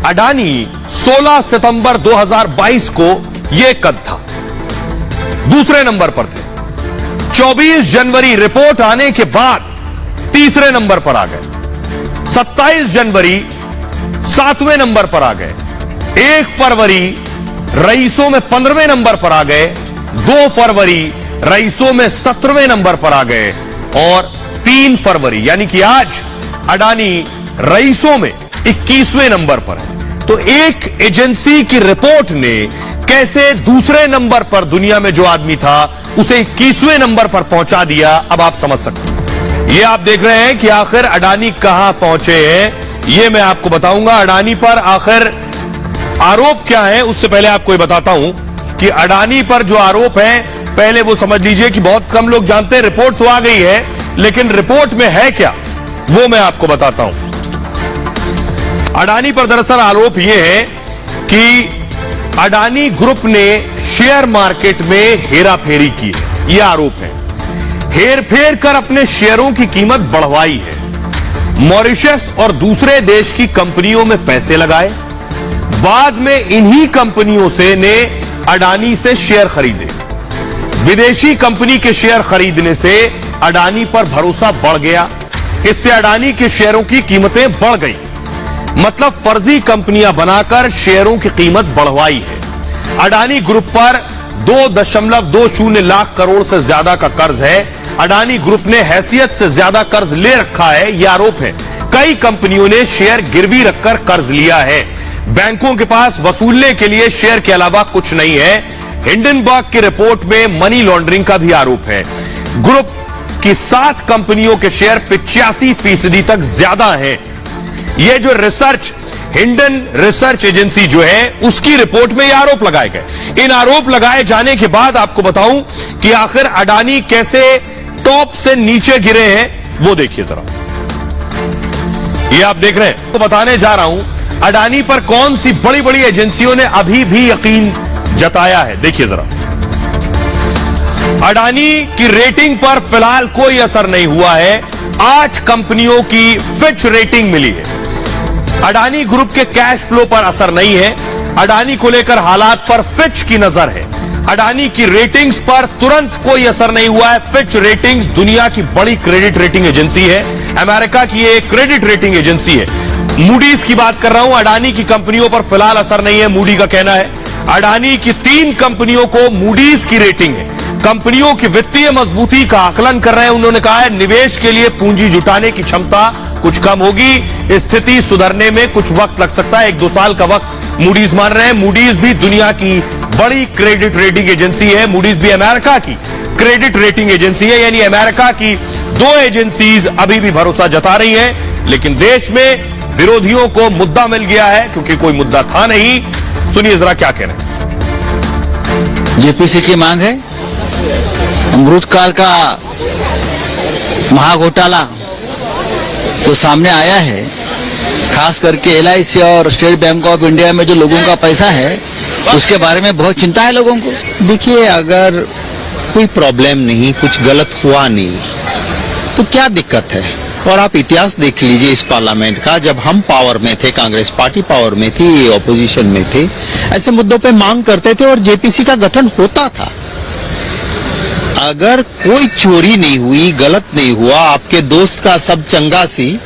अडानी 16 सितंबर 2022 को यह कद था, दूसरे नंबर पर थे। 24 जनवरी रिपोर्ट आने के बाद तीसरे नंबर पर आ गए। 27 जनवरी 7वें नंबर पर आ गए। 1 फरवरी रईसों में 15वें नंबर पर आ गए। 2 फरवरी रईसों में 17वें नंबर पर आ गए और 3 फरवरी यानी कि आज अडानी रईसों में 21वें नंबर पर है। तो एक एजेंसी की रिपोर्ट ने कैसे दूसरे नंबर पर दुनिया में जो आदमी था उसे 21वें नंबर पर पहुंचा दिया, अब आप समझ सकते हैं। ये आप देख रहे हैं कि आखिर अडानी कहां पहुंचे हैं, ये मैं आपको बताऊंगा। अडानी पर आखिर आरोप क्या है, उससे पहले आपको ये बताता हूं कि अडानी पर जो आरोप है, पहले वो समझ लीजिए कि बहुत कम लोग जानते हैं। रिपोर्ट तो आ गई है, लेकिन रिपोर्ट में है क्या वो मैं आपको बताता हूं। अडानी पर दरअसल आरोप यह है कि अडानी ग्रुप ने शेयर मार्केट में हेराफेरी की है, यह आरोप है। हेरफेर कर अपने शेयरों की कीमत बढ़वाई है। मॉरिशस और दूसरे देश की कंपनियों में पैसे लगाए, बाद में इन्हीं कंपनियों से ने अडानी से शेयर खरीदे। विदेशी कंपनी के शेयर खरीदने से अडानी पर भरोसा बढ़ गया। इससे अडानी के शेयरों की कीमतें बढ़ गई। मतलब फर्जी कंपनियां बनाकर शेयरों की कीमत बढ़वाई है। अडानी ग्रुप पर 2.20 लाख करोड़ से ज्यादा का कर्ज है। अडानी ग्रुप ने हैसियत से ज्यादा कर्ज ले रखा है, यह आरोप है। कई कंपनियों ने शेयर गिरवी रखकर कर्ज लिया है। बैंकों के पास वसूलने के लिए शेयर के अलावा कुछ नहीं है। हिंडनबर्ग की रिपोर्ट में मनी लॉन्ड्रिंग का भी आरोप है। ग्रुप की 7 कंपनियों के शेयर 85% तक ज्यादा हैं। ये जो हिंडन रिसर्च एजेंसी जो है उसकी रिपोर्ट में ये आरोप लगाए गए। इन आरोप लगाए जाने के बाद आपको बताऊं कि आखिर अडानी कैसे टॉप से नीचे गिरे हैं, वो देखिए जरा। ये आप देख रहे हैं, तो बताने जा रहा हूं अडानी पर कौन सी बड़ी बड़ी एजेंसियों ने अभी भी यकीन जताया है। देखिए जरा, अडानी की रेटिंग पर फिलहाल कोई असर नहीं हुआ है। 8 कंपनियों की फिच रेटिंग मिली है। अडानी ग्रुप के कैश फ्लो पर असर नहीं है। अडानी को लेकर हालात पर फिच की नजर है। अडानी की रेटिंग्स पर तुरंत कोई असर नहीं हुआ है। फिच रेटिंग्स दुनिया की बड़ी क्रेडिट रेटिंग एजेंसी है, अमेरिका की एक क्रेडिट रेटिंग एजेंसी है। मूडीज की बात कर रहा हूं, अडानी की कंपनियों पर फिलहाल असर नहीं है, मूडी का कहना है। अडानी की 3 कंपनियों को मूडीज की रेटिंग है। कंपनियों की वित्तीय मजबूती का आकलन कर रहे हैं। उन्होंने कहा है निवेश के लिए पूंजी जुटाने की क्षमता कुछ कम होगी, स्थिति सुधरने में कुछ वक्त लग सकता है, 1-2 साल का वक्त मूडीज मान रहे हैं। मूडीज भी दुनिया की बड़ी क्रेडिट रेटिंग एजेंसी है। मूडीज भी अमेरिका की क्रेडिट रेटिंग एजेंसी है, यानी अमेरिका की 2 एजेंसीज अभी भी भरोसा जता रही हैं। लेकिन देश में विरोधियों को मुद्दा मिल गया है, क्योंकि कोई मुद्दा था नहीं। सुनिए जरा क्या कह रहे हैं। जेपीसी की मांग है अमृतकाल का महाघोटाला तो सामने आया है, खास करके एलआईसी और स्टेट बैंक ऑफ इंडिया में जो लोगों का पैसा है उसके बारे में बहुत चिंता है लोगों को। देखिए, अगर कोई प्रॉब्लम नहीं, कुछ गलत हुआ नहीं, तो क्या दिक्कत है। और आप इतिहास देख लीजिए इस पार्लियामेंट का, जब हम पावर में थे, कांग्रेस पार्टी पावर में थी, ऑपोजिशन में थे, ऐसे मुद्दों पे मांग करते थे और जेपीसी का गठन होता था। अगर कोई चोरी नहीं हुई, गलत नहीं हुआ, आपके दोस्त का सब चंगा सी,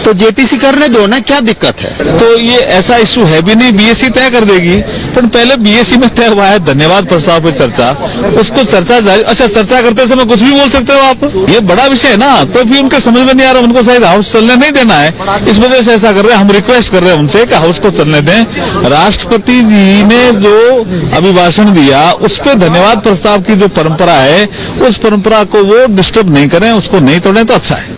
तो जेपीसी करने दो ना, क्या दिक्कत है। तो ये ऐसा इशू है भी नहीं, बीएससी तय कर देगी। पर पहले बीएससी में तय हुआ है, धन्यवाद प्रस्ताव पर चर्चा, उसको चर्चा जारी। अच्छा, चर्चा करते समय कुछ भी बोल सकते हो आप, ये बड़ा विषय है ना। तो भी उनके समझ में नहीं आ रहा, उनको शायद हाउस चलने नहीं देना है, इस वजह से ऐसा कर रहे हैं। हम रिक्वेस्ट कर रहे हैं उनसे कि हाउस को चलने दें। राष्ट्रपति जी ने जो अभिभाषण दिया उस पर धन्यवाद प्रस्ताव की जो परंपरा है, उस परंपरा को वो डिस्टर्ब नहीं करें, उसको नहीं तोड़ें तो अच्छा है।